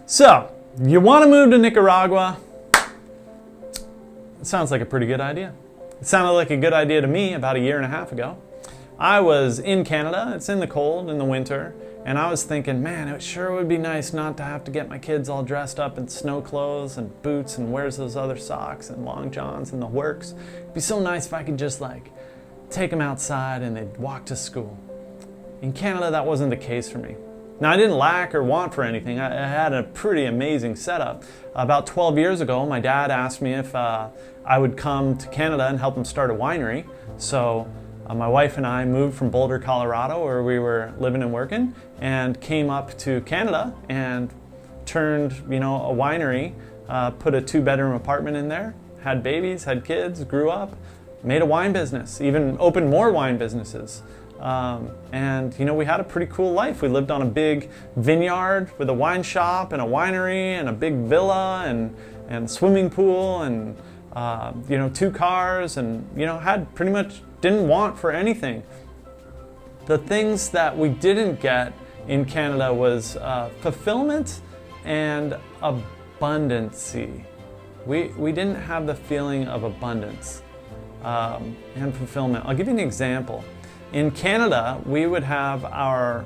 So, you want to move to Nicaragua? It sounds like a pretty good idea. It sounded like a good idea to me about a year and a half ago. I was in Canada, it's in the cold, in the winter, and I was thinking, man, it sure would be nice not to have to get my kids all dressed up in snow clothes and boots and where's those other socks and long johns and the works. It'd be so nice if I could just take them outside and they'd walk to school. In Canada, that wasn't the case for me. Now, I didn't lack or want for anything. I had a pretty amazing setup. About 12 years ago, my dad asked me if I would come to Canada and help him start a winery. So my wife and I moved from Boulder, Colorado, where we were living and working, and came up to Canada and turned, a winery, put a 2-bedroom apartment in there, had babies, had kids, grew up, made a wine business, even opened more wine businesses. And we had a pretty cool life. We lived on a big vineyard with a wine shop and a winery and a big villa and swimming pool and 2 cars and had pretty much didn't want for anything. The things that we didn't get in Canada was fulfillment and abundancy. We didn't have the feeling of abundance and fulfillment. I'll give you an example. In Canada, we would have our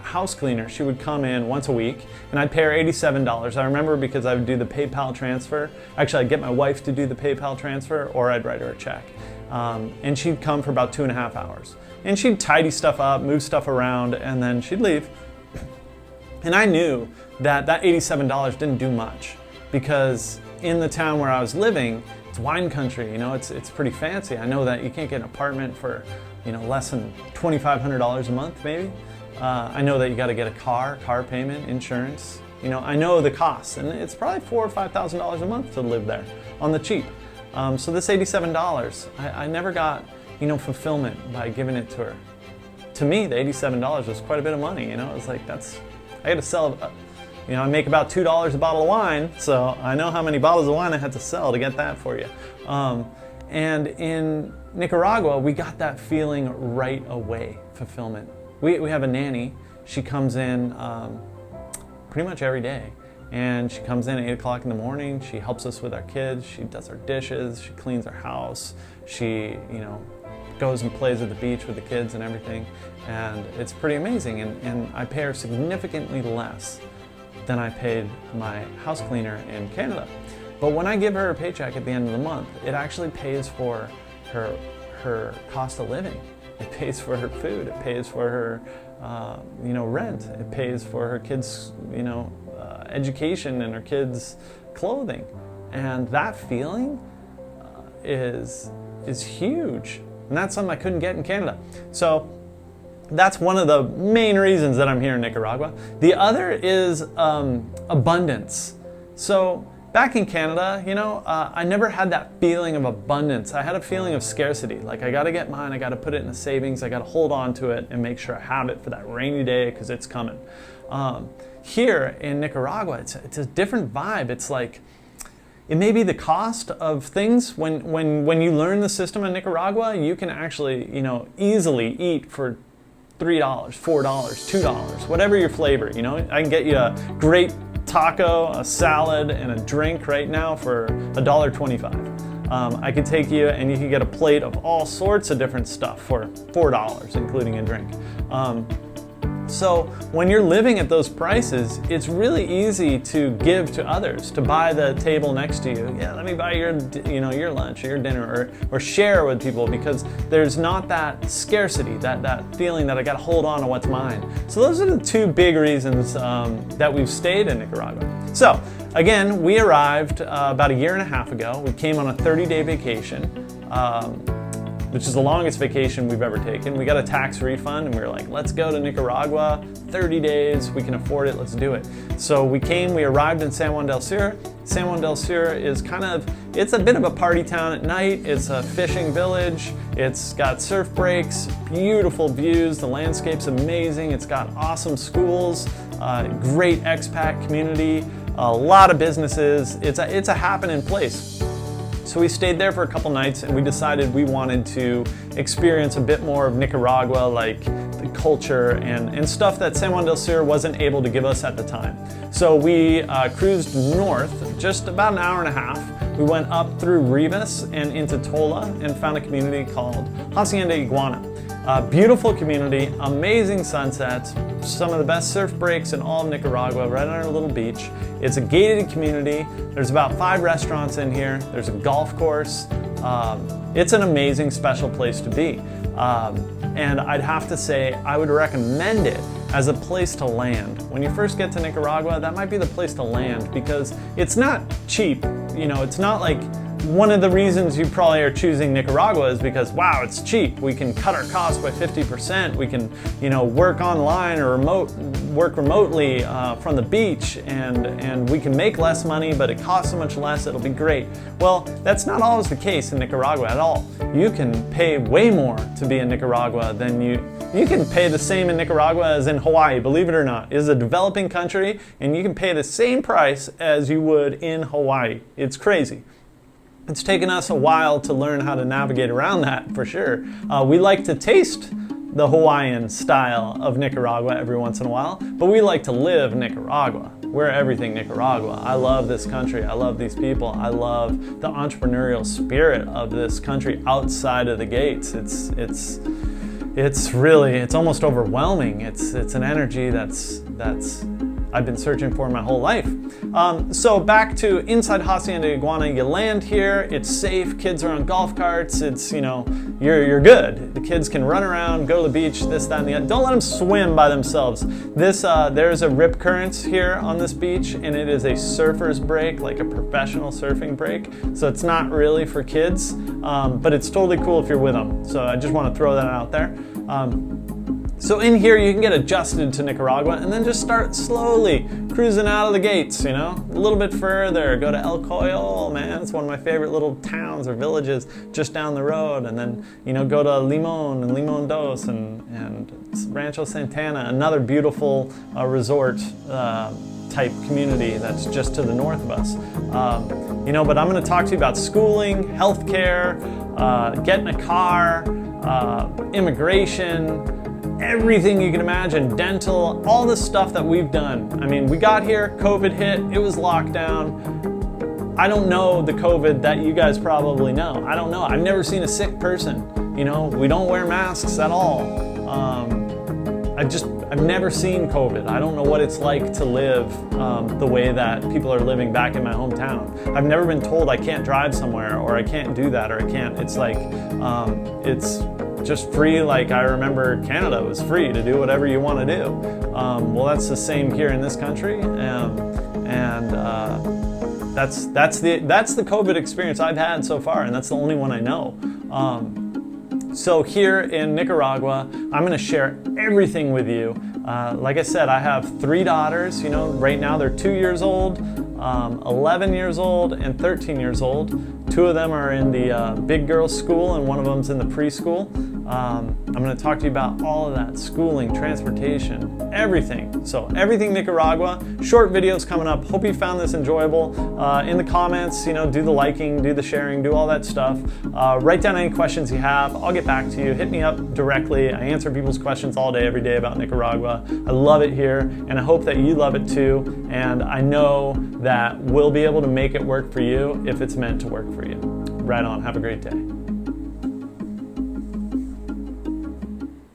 house cleaner. She would come in once a week, and I'd pay her $87. I remember because I would do the PayPal transfer. Actually, I'd get my wife to do the PayPal transfer, or I'd write her a check. And she'd come for about 2.5 hours. And she'd tidy stuff up, move stuff around, and then she'd leave. And I knew that $87 didn't do much, because in the town where I was living, it's wine country, it's pretty fancy. I know that you can't get an apartment for less than $2,500 a month, maybe. I know that you got to get a car payment, insurance. I know the costs, and it's probably $4,000 or $5,000 a month to live there on the cheap. So this $87, I never got, fulfillment by giving it to her. To me, the $87 was quite a bit of money. It was like I got to sell. I make about $2 a bottle of wine, so I know how many bottles of wine I had to sell to get that for you. And in Nicaragua, we got that feeling right away, fulfillment. We have a nanny. She comes in pretty much every day. And she comes in at 8 o'clock in the morning. She helps us with our kids. She does our dishes. She cleans our house. She, goes and plays at the beach with the kids and everything. And it's pretty amazing. And I pay her significantly less than I paid my house cleaner in Canada. But when I give her a paycheck at the end of the month, it actually pays for her cost of living. It pays for her food. It pays for her, rent. It pays for her kids, education and her kids' clothing. And that feeling is huge. And that's something I couldn't get in Canada. So that's one of the main reasons that I'm here in Nicaragua. The other is abundance. So back in Canada, I never had that feeling of abundance. I had a feeling of scarcity. Like, I got to get mine, I got to put it in the savings, I got to hold on to it and make sure I have it for that rainy day because it's coming. Here in Nicaragua, it's a different vibe. It's like, it may be the cost of things. When you learn the system in Nicaragua, you can actually, easily eat for $3, $4, $2, whatever your flavor. I can get you a great taco, a salad, and a drink right now for $1.25. I could take you and you can get a plate of all sorts of different stuff for $4, including a drink. So when you're living at those prices, it's really easy to give to others, to buy the table next to you. Yeah, let me buy your lunch or your dinner, or share with people, because there's not that scarcity, that feeling that I got to hold on to what's mine. So those are the 2 big reasons that we've stayed in Nicaragua. So again, we arrived about a year and a half ago. We came on a 30-day vacation. Which is the longest vacation we've ever taken. We got a tax refund and we were like, let's go to Nicaragua, 30 days, we can afford it, let's do it. So we arrived in San Juan del Sur. San Juan del Sur is it's a bit of a party town at night. It's a fishing village. It's got surf breaks, beautiful views, the landscape's amazing. It's got awesome schools, great expat community, a lot of businesses. It's a happening place. So we stayed there for a couple nights and we decided we wanted to experience a bit more of Nicaragua, like the culture and stuff that San Juan del Sur wasn't able to give us at the time. So we cruised north just about an hour and a half. We went up through Rivas and into Tola and found a community called Hacienda Iguana. Beautiful community, amazing sunsets, some of the best surf breaks in all of Nicaragua, right on our little beach. It's a gated community. There's about 5 restaurants in here. There's a golf course. It's an amazing, special place to be. And I'd have to say, I would recommend it as a place to land. When you first get to Nicaragua, that might be the place to land because it's not cheap. You know, it's not like one of the reasons you probably are choosing Nicaragua is because, wow, it's cheap. We can cut our costs by 50%. We can, you know, work online or work remotely from the beach, and we can make less money, but it costs so much less, it'll be great. Well, that's not always the case in Nicaragua at all. You can pay way more to be in Nicaragua than you can pay the same in Nicaragua as in Hawaii, believe it or not. It is a developing country, and you can pay the same price as you would in Hawaii. It's crazy. It's taken us a while to learn how to navigate around that, for sure. We like to taste the Hawaiian style of Nicaragua every once in a while, but we like to live Nicaragua. We're everything Nicaragua. I love this country. I love these people. I love the entrepreneurial spirit of this country outside of the gates. It's almost overwhelming. It's an energy that's I've been searching for my whole life. So back to inside Hacienda Iguana, you land here, it's safe, kids are on golf carts, it's, you know, you're good. The kids can run around, go to the beach, this, that, and the other. Don't let them swim by themselves. There's a rip currents here on this beach, and it is a surfer's break, like a professional surfing break. So it's not really for kids, but it's totally cool if you're with them. So I just want to throw that out there. So in here you can get adjusted to Nicaragua and then just start slowly cruising out of the gates, you know, a little bit further, go to El Coyol, man, it's one of my favorite little towns or villages just down the road, and then, you know, go to Limon and Limon Dos and Rancho Santana, another beautiful resort type community that's just to the north of us. You know, but I'm going to talk to you about schooling, healthcare, getting a car, immigration, everything you can imagine, dental, all the stuff that we've done. I mean, we got here, COVID hit, it was lockdown. I don't know the COVID that you guys probably know. I don't know. I've never seen a sick person. You know, we don't wear masks at all. I've never seen COVID. I don't know what it's like to live the way that people are living back in my hometown. I've never been told I can't drive somewhere or I can't do that or I can't. It's like, it's just free. Like I remember Canada was free to do whatever you want to do. Well, that's the same here in this country, and that's the COVID experience I've had so far, and that's the only one I know. So here in Nicaragua, I'm going to share everything with you. Like I said, I have 3 daughters. You know, right now they're 2 years old, 11 years old, and 13 years old. 2 of them are in the big girls' school, and one of them's in the preschool. I'm going to talk to you about all of that, schooling, transportation, everything. So everything Nicaragua, short videos coming up. Hope you found this enjoyable. In the comments, you know, do the liking, do the sharing, do all that stuff. Write down any questions you have. I'll get back to you. Hit me up directly. I answer people's questions all day, every day about Nicaragua. I love it here, and I hope that you love it too. And I know that we'll be able to make it work for you if it's meant to work for you. Right on. Have a great day.